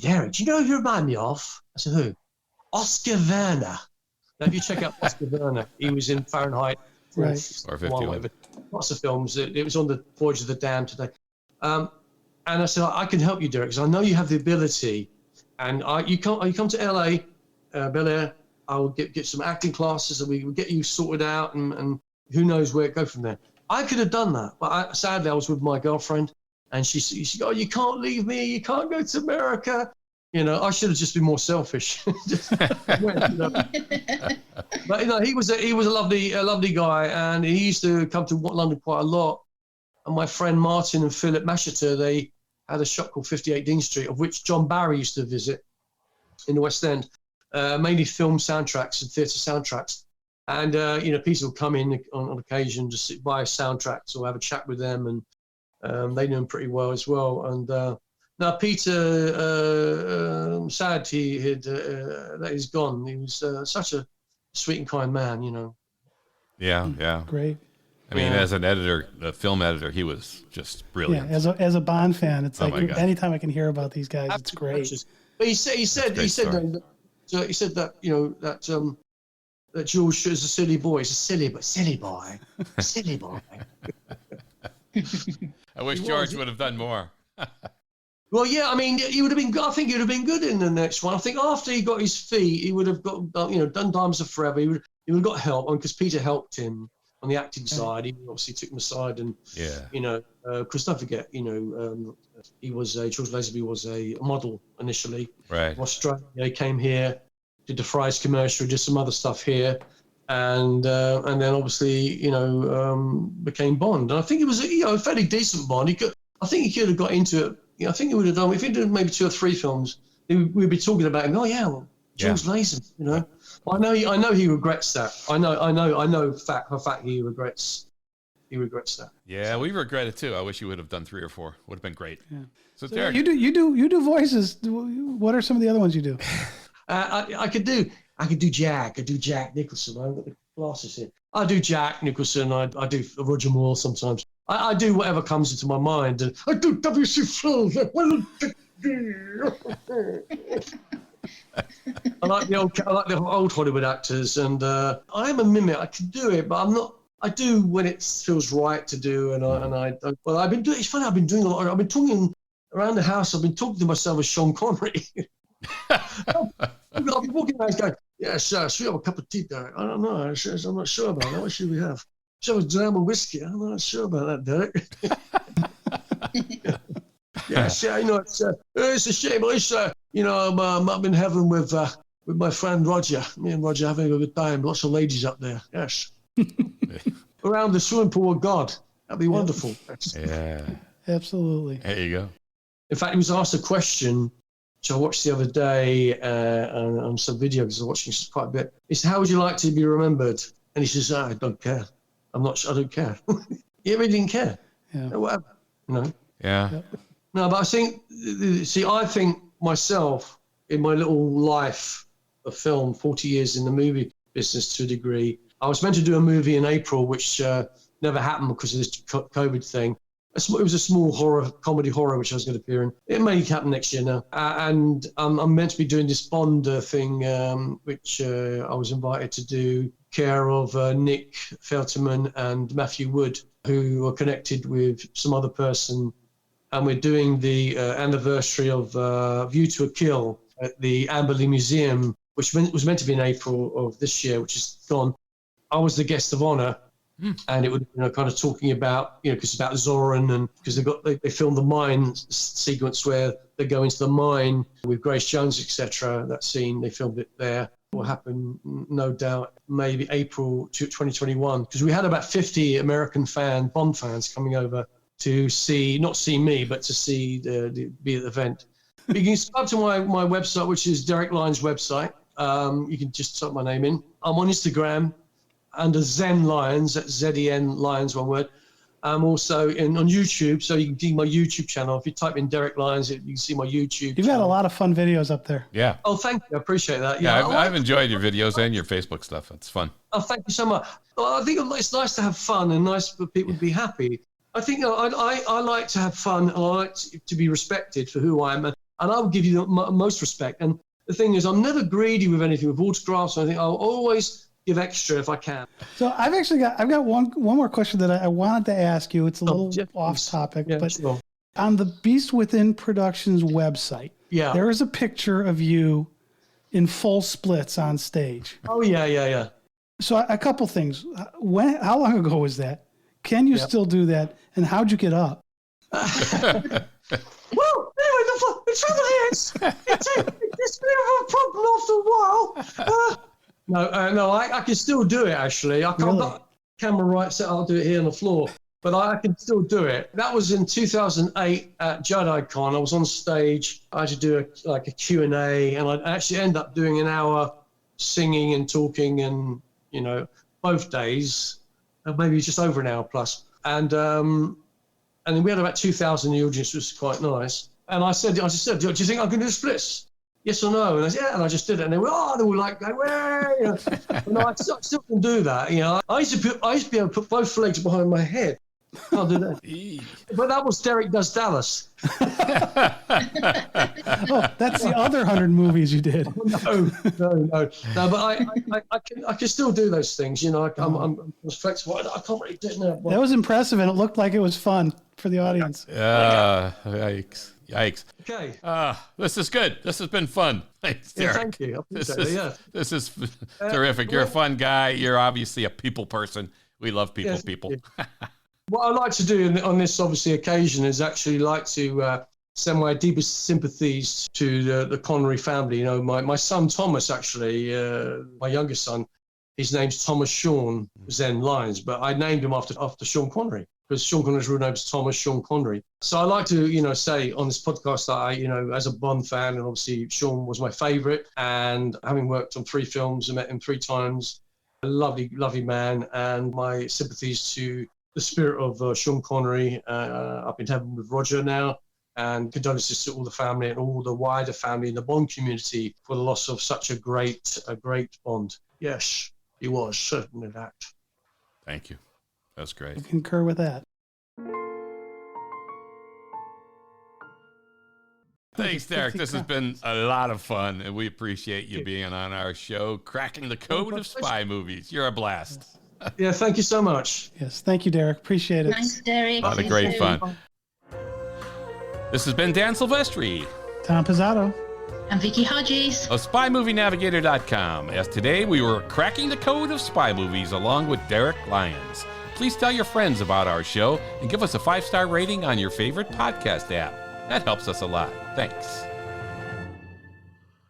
Derek, do you know who you remind me of? I said, who? Oscar Werner. Now, if you check out Oscar Werner, he was in Fahrenheit. Right. Or 51. Lots of films. It was on the Voyage of the Damned today. And I said, I can help you, Derek, because I know you have the ability. And you come to LA, Bel Air, I will get some acting classes and we will get you sorted out and who knows where it go from there. I could have done that, but sadly I was with my girlfriend and she said, oh, you can't leave me, you can't go to America. I should have just been more selfish. But he was a lovely guy, and he used to come to London quite a lot. And my friend Martin and Philip Masheter, they had a shop called 58 Dean Street, of which John Barry used to visit in the West End, mainly film soundtracks and theatre soundtracks. And Peter would come in on occasion to sit by soundtracks or have a chat with them, and they knew him pretty well as well. And now Peter, sad that he's gone. He was such a sweet and kind man, Yeah. Great. I mean, as an editor, a film editor, he was just brilliant. Yeah, as a Bond fan, it's like my God. anytime I can hear about these guys, it's great. But he said that George is a silly boy. He's a silly boy, silly boy. I wish George would have done more. Well, yeah, I mean, he would have been. I think he would have been good in the next one. I think after he got his feet, he would have got, done Diamonds Are Forever. He would have got help, because Peter helped him on the acting side. He obviously took him aside, and because don't forget, he was George Lazenby was a model initially. Right. From Australia, he came here, did the Fry's commercial, did some other stuff here, and then obviously became Bond. And I think it was a fairly decent Bond. I think he could have got into it. I think he would have done, if he did maybe 2 or 3 films, we'd be talking about him. George Lazenby, I know he regrets that. I know for fact he regrets that. Yeah, we regret it too. I wish you would have done 3 or 4. Would have been great. Yeah. So Derek, you do voices. What are some of the other ones you do? I could do Jack. I do Jack Nicholson. I've got the glasses here. I do Jack Nicholson. I do Roger Moore sometimes. I do whatever comes into my mind. And I do W.C. Fields. I like the old Hollywood actors, and I am a mimic. I can do it, but I'm not. I do when it feels right to do, well, I've been doing. It's funny. I've been doing a lot. I've been talking around the house. I've been talking to myself as Sean Connery. I'll be walking around going, "Yeah, sir, should we have a cup of tea, Derek?" I don't know. I'm not sure about that. What should we have? Should we have a dram of whiskey? I'm not sure about that, Derek. Yes, it's a shame. I'm up in heaven with my friend Roger. Me and Roger having a good time. Lots of ladies up there. Yes. Around the swimming pool of God. That'd be wonderful. Yeah. Absolutely. There you go. In fact, he was asked a question, which I watched the other day on some video because I was watching this quite a bit. He said, "How would you like to be remembered?" And he says, "I don't care. I don't care." He really didn't care. Yeah. Whatever. Yeah. Yep. No, but I think myself, in my little life of film, 40 years in the movie business to a degree, I was meant to do a movie in April, which never happened because of this COVID thing. It was a small comedy horror, which I was going to appear in. It may happen next year now. And I'm meant to be doing this Bond thing, which I was invited to do, care of Nick Felterman and Matthew Wood, who are connected with some other person. And we're doing the anniversary of View to a Kill at the Amberley Museum, which was meant to be in April of this year, which is gone. I was the guest of honor, And it would, kind of talking about, because it's about Zoran, and because they filmed the mine sequence where they go into the mine with Grace Jones, etc. That scene, they filmed it there. Will happen, no doubt, maybe April 2021, because we had about 50 American Bond fans coming over to not see me, but to see be at the event. But you can subscribe to my website, which is Derek Lyons' website. You can just type my name in. I'm on Instagram under Zen Lyons, that's Z-E-N Lyons, one word. I'm also on YouTube, so you can see my YouTube channel. If you type in Derek Lyons, you can see my YouTube You've got a lot of fun videos up there. Yeah. Oh, thank you. I appreciate that. Yeah, I've enjoyed your videos and your Facebook stuff. It's fun. Oh, thank you so much. Well, I think it's nice to have fun and nice for people to be happy. I think I like to have fun, and I like to be respected for who I am, and I will give you the most respect. And the thing is, I'm never greedy with anything, with autographs or anything. I'll always give extra if I can. So I've got one more question that I wanted to ask you. It's a little off topic, but sure. On the Beast Within Productions website, there is a picture of you in full splits on stage. Oh yeah. So a couple things. How long ago was that? Can you still do that? And how'd you get up? Well, anyway, the trouble is, it's a bit of a problem after a while. No, I can still do it, actually. I've got camera right set. I'll do it here on the floor. But I can still do it. That was in 2008 at JediCon. I was on stage. I had to do a Q&A, and I actually ended up doing an hour singing and talking, and, both days, maybe just over an hour plus. And then we had about 2,000 in the audience, which was quite nice. And I just said, do you think I can do splits? Yes or no? And I said, yeah, and I just did it. And they were like, way. No, I still can do that. I used to be able to put both legs behind my head. Can't do that. But that was Derek Does Dallas. Oh, that's the other 100 movies you did. No. But I can still do those things. I'm flexible. I can't really do it now. That was impressive, and it looked like it was fun for the audience. Yikes. Okay. This is good. This has been fun. Thanks, Derek. Thank you. I appreciate it. This is terrific. You're a fun guy. You're obviously a people person. We love people. What I like to do on this, obviously, occasion is actually like to send my deepest sympathies to the Connery family. My son Thomas, actually, my youngest son, his name's Thomas Sean Zen Lyons, but I named him after Sean Connery, because Sean Connery's real name is Thomas Sean Connery. So I like to, say on this podcast that I, as a Bond fan, and obviously Sean was my favorite, and having worked on 3 films and met him 3 times, a lovely, lovely man, and my sympathies to the spirit of Sean Connery up in heaven with Roger now, and condolences to all the family and all the wider family in the Bond community for the loss of such a great Bond. Yes, he was, certainly that. Thank you. That's great. I concur with that. Thanks, Derek. This has been a lot of fun, and we appreciate you being on our show, Cracking the Code of Spy Movies. You're a blast. Yeah, thank you so much. Yes, thank you, Derek. Appreciate it. Thanks, Derek. A lot of great fun. This has been Dan Silvestri, Tom Pizzato, and Vicky Hodges of SpyMovieNavigator.com. As today we were cracking the code of spy movies along with Derek Lyons. Please tell your friends about our show and give us a 5-star rating on your favorite podcast app. That helps us a lot. Thanks.